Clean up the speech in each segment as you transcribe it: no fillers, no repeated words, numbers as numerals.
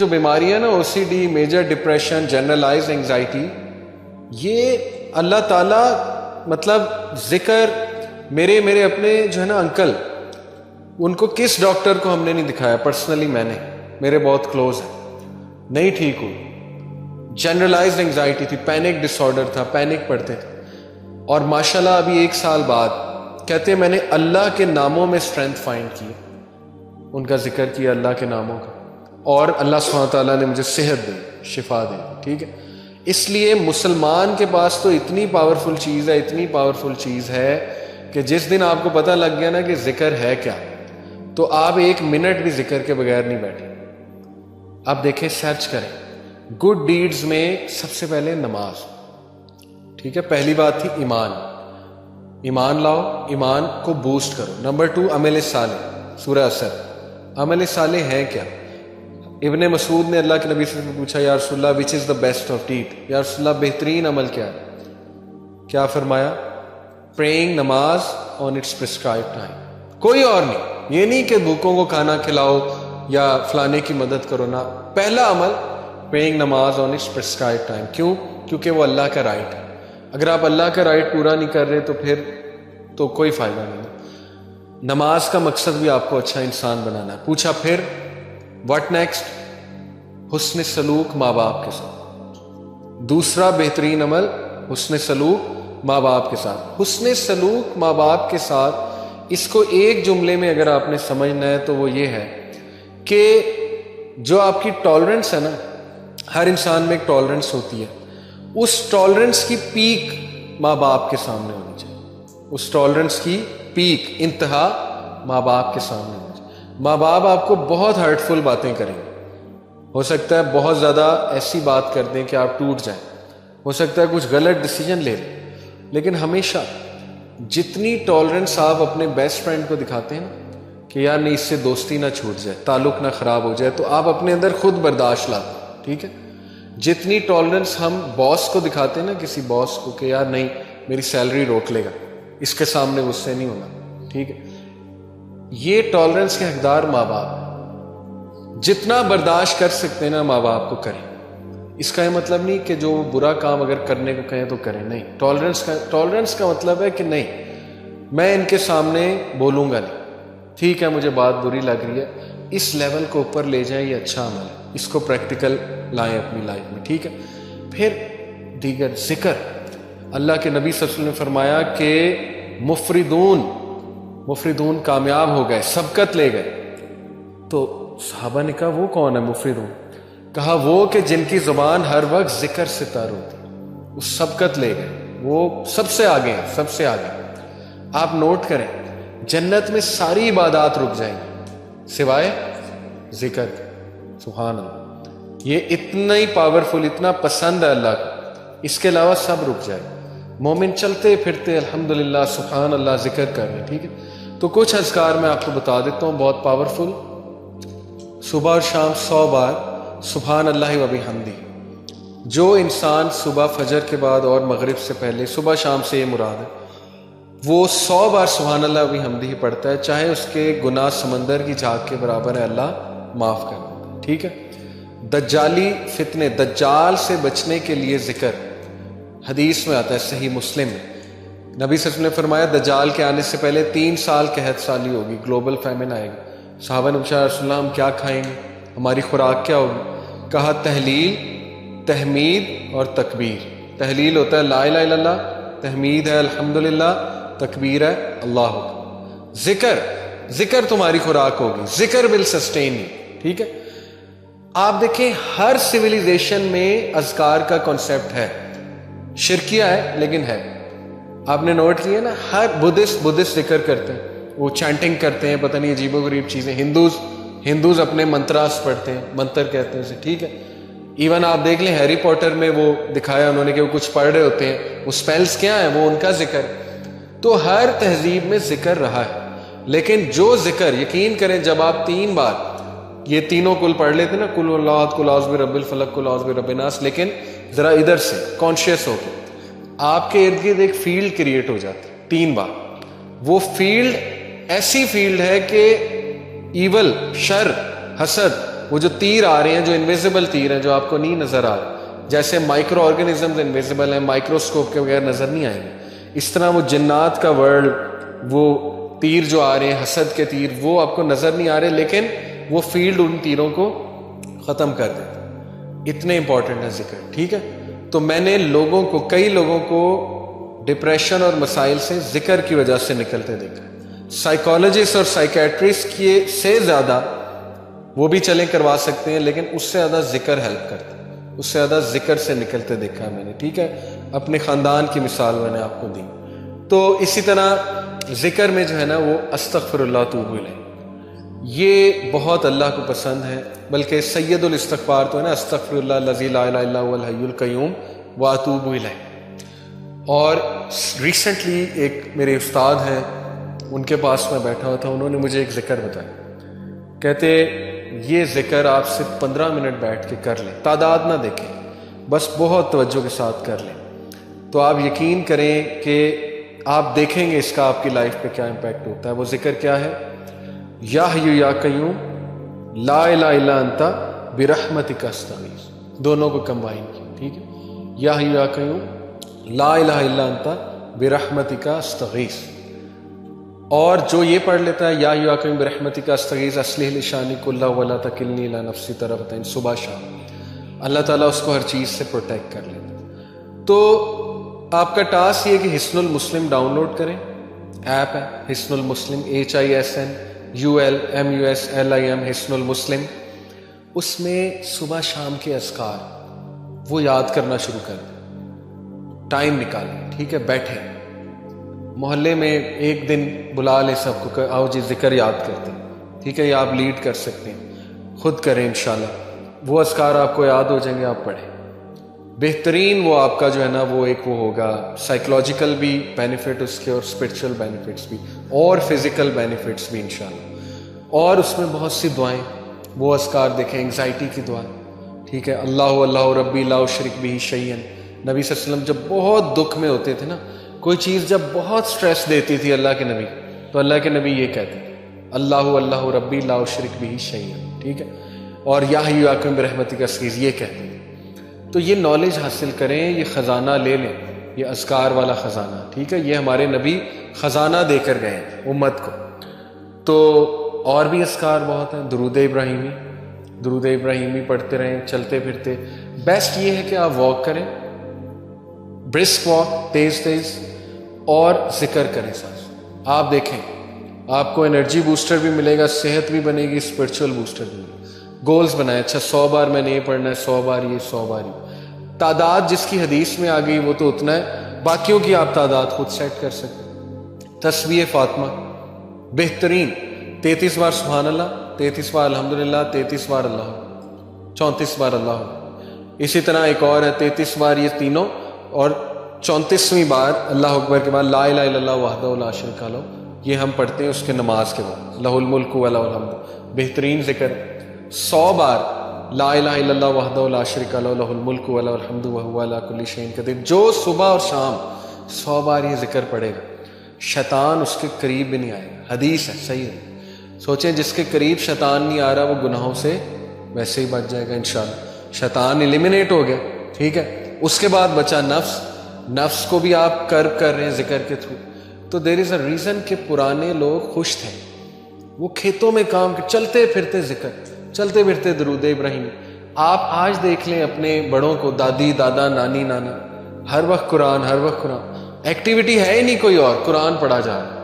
جو بیماریاں نا O C D, major depression, generalize anxiety, یہ اللہ تعالیٰ مطلب ذکر میرے اپنے جو ہے نا انکل, ان کو کس ڈاکٹر کو ہم نے نہیں دکھایا, پرسنلی میں نے, میرے بہت کلوز ہیں, نہیں ٹھیک ہوئی. جنرلائزڈ انگزائٹی تھی, پینک ڈس آرڈر تھا, پینک پڑتے تھے. اور ماشاءاللہ ابھی 1 سال بعد کہتے ہیں میں نے اللہ کے ناموں میں اسٹرینتھ فائنڈ کی, ان کا ذکر کیا اللہ کے ناموں کا, اور اللہ سبحانہ تعالیٰ نے مجھے صحت دی, شفا دی. ٹھیک ہے, اس لیے مسلمان کے پاس تو اتنی پاورفل چیز ہے, اتنی پاورفل چیز ہے کہ جس دن آپ کو پتہ لگ گیا نا کہ ذکر ہے کیا, تو آپ 1 منٹ بھی ذکر کے بغیر نہیں بیٹھے. آپ دیکھیں, سرچ کریں, گڈ ڈیڈز میں سب سے پہلے نماز. ٹھیک ہے, پہلی بات تھی ایمان, ایمان لاؤ, ایمان کو بوسٹ کرو. نمبر 2 عمل صالح, سورہ اثر. عمل صالح ہے کیا؟ ابن مسعود نے اللہ کے نبی سے پوچھا, یا رسول اللہ وچ از دا بیسٹ آف ڈیڈ, یا رسول اللہ بہترین عمل کیا ہے؟ کیا فرمایا؟ پریئنگ, نماز آن اٹس پرسکرائبڈ ٹائم, کوئی اور نہیں. یہ نہیں کہ بھوکوں کو کھانا کھلاؤ یا فلانے کی مدد کرو, نہ. پہلا عمل پریئنگ, نماز آن اٹس پرسکرائبڈ ٹائم. کیوں؟ کیونکہ وہ اللہ کا رائٹ ہے. اگر آپ اللہ کا رائٹ پورا نہیں کر رہے تو پھر تو کوئی فائدہ نہیں. نماز کا مقصد بھی آپ کو اچھا انسان بنانا ہے. پوچھا پھر واٹ نیکسٹ؟ حسن سلوک ماں باپ کے ساتھ. دوسرا بہترین عمل حسن سلوک ماں باپ کے ساتھ. حسن سلوک ماں باپ کے ساتھ, اس کو ایک جملے میں اگر آپ نے سمجھنا ہے تو وہ یہ ہے کہ جو آپ کی ٹالرنس ہے نا, ہر انسان میں ایک ٹالرنس ہوتی ہے, اس ٹالرنس کی پیک ماں باپ کے سامنے ہونی چاہیے. اس ٹالرنس کی پیک, انتہا ماں باپ کے سامنے ہونی چاہیے. ماں باپ آپ کو بہت ہرٹفل باتیں کریں گے, ہو سکتا ہے بہت زیادہ ایسی بات کر دیں کہ آپ ٹوٹ جائیں, ہو سکتا ہے کچھ غلط ڈیسیجن لے لیں, لیکن ہمیشہ جتنی ٹالرنس آپ اپنے بیسٹ فرینڈ کو دکھاتے ہیں نا کہ یار نہیں اس سے دوستی نہ چھوٹ جائے, تعلق نہ خراب ہو جائے, تو آپ اپنے اندر خود برداشت لاتے ہیں. ٹھیک ہے, جتنی ٹالرنس ہم باس کو دکھاتے ہیں نا, کسی باس کو, کہ یار نہیں میری سیلری روک لے گا, اس کے سامنے غصے نہیں ہونا. ٹھیک ہے, یہ ٹالرنس کے حقدار ماں باپ ہیں. جتنا برداشت کر سکتے ہیں نا ماں باپ کو کریں. اس کا یہ مطلب نہیں کہ جو برا کام اگر کرنے کو کہیں تو کریں, نہیں. ٹالرنس کا مطلب ہے کہ نہیں میں ان کے سامنے بولوں گا نہیں, ٹھیک ہے مجھے بات بری لگ رہی ہے, اس لیول کو اوپر لے جائیں, یہ اچھا عمل ہے, اس کو پریکٹیکل لائیں اپنی لائف میں. ٹھیک ہے, پھر دیگر ذکر. اللہ کے نبی صلی اللہ علیہ وسلم نے فرمایا کہ مفردون کامیاب ہو گئے, سبقت لے گئے. تو صحابہ نے کہا وہ کون ہے مفردون؟ کہا وہ کہ جن کی زبان ہر وقت ذکر سے تر ہوتی, وہ سبقت لے گئے, وہ سب سے آگے ہیں, سب سے آگے. آپ نوٹ کریں, جنت میں ساری عبادات رک جائیں گی سوائے ذکر کے. سبحان اللہ, یہ اتنا ہی پاورفل, اتنا پسند ہے اللہ کو, اس کے علاوہ سب رک جائے. مومن چلتے پھرتے الحمدللہ سبحان اللہ ذکر کر رہے ہیں. ٹھیک ہے, تو کچھ اذکار میں آپ کو بتا دیتا ہوں, بہت پاورفل. صبح اور شام 100 بار سبحان اللہ و بحمدہ. جو انسان صبح فجر کے بعد اور مغرب سے پہلے, صبح شام سے یہ مراد ہے, وہ 100 بار سبحان اللہ و بحمدہ ہی پڑھتا ہے, چاہے اس کے گناہ سمندر کی جھاگ کے برابر ہے, اللہ معاف کر دیتا ہے. ٹھیک ہے, دجالی فتنے, دجال سے بچنے کے لیے ذکر. حدیث میں آتا ہے صحیح مسلم میں, نبی صلی اللہ علیہ وسلم نے فرمایا دجال کے آنے سے پہلے 3 سال قحط سالی ہوگی, گلوبل فیمن آئے گا. صحابہ نے پوچھا رسول اللہ ہم کیا کھائیں گے, ہماری خوراک کیا ہوگی؟ کہا تحلیل, تحمید اور تکبیر. تحلیل ہوتا ہے لا الہ الا اللہ, تحمید ہے الحمدللہ, تکبیر ہے اللہ اکبر. ذکر تمہاری خوراک ہوگی, ذکر ول سسٹین یو. ٹھیک ہے, آپ دیکھیں ہر سویلائزیشن میں اذکار کا کانسیپٹ ہے, شرکیہ ہے لیکن ہے. آپ نے نوٹ کیا نا, ہر بدھسٹ ذکر کرتے ہیں, وہ چینٹنگ کرتے ہیں, پتہ نہیں عجیب و غریب چیزیں. ہندوز اپنے منتراس پڑھتے ہیں, منتر کہتے ہیں اسے. ٹھیک ہے, ایون آپ دیکھ لیں ہیری پوٹر میں وہ دکھایا انہوں نے کہ وہ کچھ پڑھ رہے ہوتے ہیں, وہ سپیلز کیا ہیں, وہ ان کا ذکر. تو ہر تہذیب میں ذکر رہا ہے, لیکن جو ذکر, یقین کریں جب آپ 3 بار یہ تینوں کل پڑھ لیتے نا, کل اللہ, کل اعوذ برب الفلق, کل اعوذ برب الناس, لیکن ذرا ادھر سے کانشیس ہو کے آپ کے ارد گرد ایک فیلڈ کریٹ ہو جاتی 3 بار. وہ فیلڈ ایسی فیلڈ ہے کہ ایول, شر, حسد, وہ جو تیر آ رہے ہیں، جو انویزیبل تیر ہیں، جو آپ کو نہیں نظر آ رہے، جیسے مائکرو آرگنزمز انویزیبل ہیں، مائکروسکوپ کے بغیر نظر نہیں آئیں گے، اس طرح وہ جنات کا ورلڈ، وہ تیر جو آ رہے ہیں، حسد کے تیر، وہ آپ کو نظر نہیں آ رہے، لیکن وہ فیلڈ ان تیروں کو ختم کر دیتا. اتنے امپورٹنٹ ہے ذکر. ٹھیک ہے، تو میں نے لوگوں کو، کئی لوگوں کو ڈپریشن اور مسائل سے ذکر کی وجہ سے نکلتے دیکھا. سائیکالوجسٹ اور سائیکیٹرسٹ کی سے زیادہ وہ بھی چلیں کروا سکتے ہیں، لیکن اس سے زیادہ ذکر ہیلپ کرتا ہے، اس سے زیادہ ذکر سے نکلتے دیکھا ہے میں نے. ٹھیک ہے، اپنے خاندان کی مثال میں نے آپ کو دی. تو اسی طرح ذکر میں جو ہے نا وہ استغفر اللہ توب الیہ، یہ بہت اللہ کو پسند ہے. بلکہ سید الاستغفار تو ہے نا، استغفر اللہ الذی لا الہ الا هو الحی القیوم واتوب الیہ. اور ریسنٹلی ایک میرے استاد ہیں، ان کے پاس میں بیٹھا ہوا تھا، انہوں نے مجھے ایک ذکر بتایا. کہتے یہ ذکر آپ صرف 15 منٹ بیٹھ کے کر لیں، تعداد نہ دیکھیں، بس بہت توجہ کے ساتھ کر لیں، تو آپ یقین کریں کہ آپ دیکھیں گے اس کا آپ کی لائف پہ کیا امپیکٹ ہوتا ہے. وہ ذکر کیا ہے؟ یا حی یا قیوم لا الہ الا انت برحمتک استغیث. دونوں کو کمبائن کیا. ٹھیک ہے، یا حی یا قیوم لا الہ الا انت برحمتک استغیث. اور جو یہ پڑھ لیتا ہے یا حی یا قیوم برحمتک استغیث اصلح لی شانی کلہ ولا تکلنی الی نفسی طرفۃ عین، صبح شام، اللہ تعالیٰ اس کو ہر چیز سے پروٹیکٹ کر لیتا ہے. تو آپ کا ٹاسک یہ کہ حصن المسلم ڈاؤن لوڈ کریں. ایپ ہے حصن المسلم، HISNULMUSLIM، حصن المسلم. اس میں صبح شام کے اذکار وہ یاد کرنا شروع کر دیں. ٹائم نکالیں. ٹھیک ہے، بیٹھیں، محلے میں ایک دن بلا لیں سب کو کہ آؤ جی ذکر یاد کرتے ہیں. ٹھیک ہے، یا آپ لیڈ کر سکتے ہیں، خود کریں انشاءاللہ. وہ اذکار آپ کو یاد ہو جائیں گے، آپ پڑھیں. بہترین وہ آپ کا جو ہے نا وہ ایک وہ ہوگا، سائیکولوجیکل بھی بینیفٹ اس کے، اور اسپرچول بینیفٹس بھی، اور فزیکل بینیفٹس بھی انشاءاللہ. اور اس میں بہت سی دعائیں، وہ اذکار دیکھیں. انگزائٹی کی دعا، ٹھیک ہے، اللہ ربی لا اشرک بہ شیئا. نبی صلی اللہ علیہ وسلم جب بہت دکھ میں ہوتے تھے نا، کوئی چیز جب بہت سٹریس دیتی تھی اللہ کے نبی، تو اللہ کے نبی یہ کہتے تھے اللہ ربی لا اشرک بہ شیئا. ٹھیک ہے، اور یا حی یا قیوم برحمتک استغیث یہ کہتے ہیں. تو یہ نالج حاصل کریں، یہ خزانہ لے لیں، یہ اذکار والا خزانہ. ٹھیک ہے، یہ ہمارے نبی خزانہ دے کر گئے ہیں امت کو. تو اور بھی اذکار بہت ہیں. درود ابراہیمی پڑھتے رہیں چلتے پھرتے. بیسٹ یہ ہے کہ آپ واک کریں، برسک واک، تیز تیز، اور ذکر کریں ساتھ. آپ دیکھیں آپ کو انرجی بوسٹر بھی ملے گا، صحت بھی بنے گی، اسپرچول بوسٹر بھی ملے گا. گولز بنائیں، اچھا 100 بار میں نے یہ پڑھنا ہے، 100 بار یہ، 100 بار یہ. تعداد جس کی حدیث میں آ گئی وہ تو اتنا ہے، باقیوں کی آپ تعداد خود سیٹ کر سکتے. تسبیح فاطمہ بہترین، 33 بار سبحان اللہ، 33 بار الحمدللہ، 33 بار اللہ، 34 بار اللہ. اسی طرح ایک اور ہے 33 بار یہ تینوں، اور 34ویں بار اللہ اکبر کے بعد لا الہ الا اللہ وحدہ لا شریک لہ. یہ ہم پڑھتے ہیں اس کے نماز کے بعد، لہ الملک و لہ الحمد. بہترین ذکر. 100 بار لا الہ الا اللہ وحدہ لا شریک لہ لہ الملک و لہ الحمد وہو علی کل شیء قدیر. جو صبح اور شام 100 بار یہ ذکر پڑھے گا، شیطان اس کے قریب بھی نہیں آئے گا. حدیث ہے، صحیح ہے. سوچیں جس کے قریب شیطان نہیں آ رہا وہ گناہوں سے ویسے ہی بچ جائے گا انشاءاللہ. شیطان ایلیمینیٹ ہو گیا. ٹھیک ہے، اس کے بعد بچا نفس کو بھی آپ کرب کر رہے ہیں ذکر کے تھرو. تو دیر از اے ریزن کہ پرانے لوگ خوش تھے، وہ کھیتوں میں کام کے چلتے پھرتے ذکر، چلتے پھرتے درود ابراہیم. آپ آج دیکھ لیں اپنے بڑوں کو، دادی دادا نانی نانا، ہر وقت قرآن، ہر وقت قرآن. ایکٹیویٹی ہے ہی نہیں کوئی اور، قرآن پڑھا جا رہا ہے.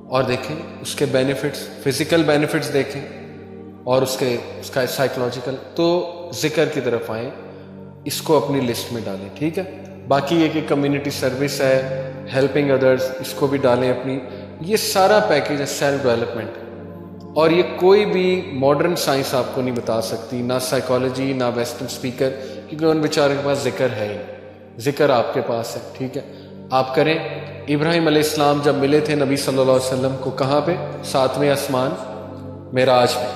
اور دیکھیں اس کے بینیفٹس، فزیکل بینیفٹس دیکھیں، اور اس کا سائیکولوجیکل. تو ذکر کی طرف آئیں، اس کو اپنی لسٹ میں ڈالیں. ٹھیک ہے، باقی یہ کہ کمیونٹی سروس ہے، ہیلپنگ ادرس، اس کو بھی ڈالیں اپنی. یہ سارا پیکیج ہے سیلف ڈیولپمنٹ. اور یہ کوئی بھی ماڈرن سائنس آپ کو نہیں بتا سکتی، نہ سائیکالوجی، نہ ویسٹرن اسپیکر، کیونکہ ان بیچارے کے پاس ذکر ہے ہی. ذکر آپ کے پاس ہے. ٹھیک ہے، آپ کریں. ابراہیم علیہ السلام جب ملے تھے نبی صلی اللہ علیہ وسلم کو، کہاں پہ؟ 7ویں آسمان، معراج پہ.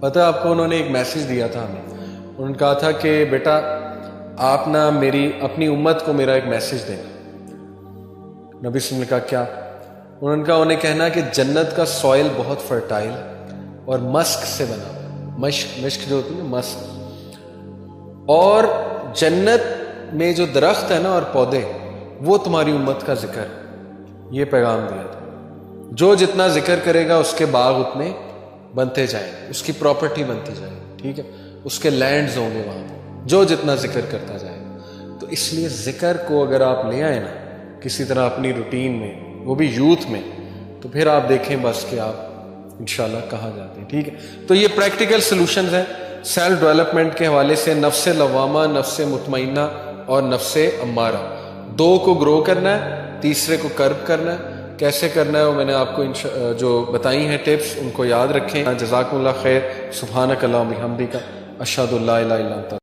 پتہ آپ کو انہوں نے ایک میسج دیا تھا ہمیں. انہوں نے کہا تھا کہ بیٹا آپ نہ اپنی امت کو میرا ایک میسج دینا. نبی صلی اللہ علیہ وسلم نے کہا کیا؟ انہوں نے کہا انہیں کہنا کہ جنت کا سوئل بہت فرٹائل اور مسک سے بنا ہوا. مشک جو ہوتی ہے مسک، اور جنت میں جو درخت ہے نا اور پودے وہ تمہاری امت کا ذکر، یہ پیغام دیا تھا. جو جتنا ذکر کرے گا اس کے باغ اتنے بنتے جائیں گے، اس کی پراپرٹی بنتی جائے گی، ٹھیک ہے، اس کے لینڈز ہوں گے وہاں پہ جو جتنا ذکر کرتا جائے گا. تو اس لیے ذکر کو اگر آپ لے آئے نا کسی طرح اپنی روٹین میں، وہ بھی یوتھ میں، تو پھر آپ دیکھیں بس کہ آپ انشاءاللہ کہاں جاتے ہیں. ٹھیک ہے، تو یہ پریکٹیکل سلوشنز ہیں سیلف ڈیولپمنٹ کے حوالے سے. نفس لوامہ، نفس مطمئنہ اور نفس امارہ، دو کو گرو کرنا ہے، تیسرے کو کرب کرنا ہے. کیسے کرنا ہے وہ میں نے آپ کو جو بتائی ہیں ٹپس، ان کو یاد رکھیں. جزاکم اللہ خیر. سبحانک اللہم و بحمدک، اشہد ان لا الہ الا انت.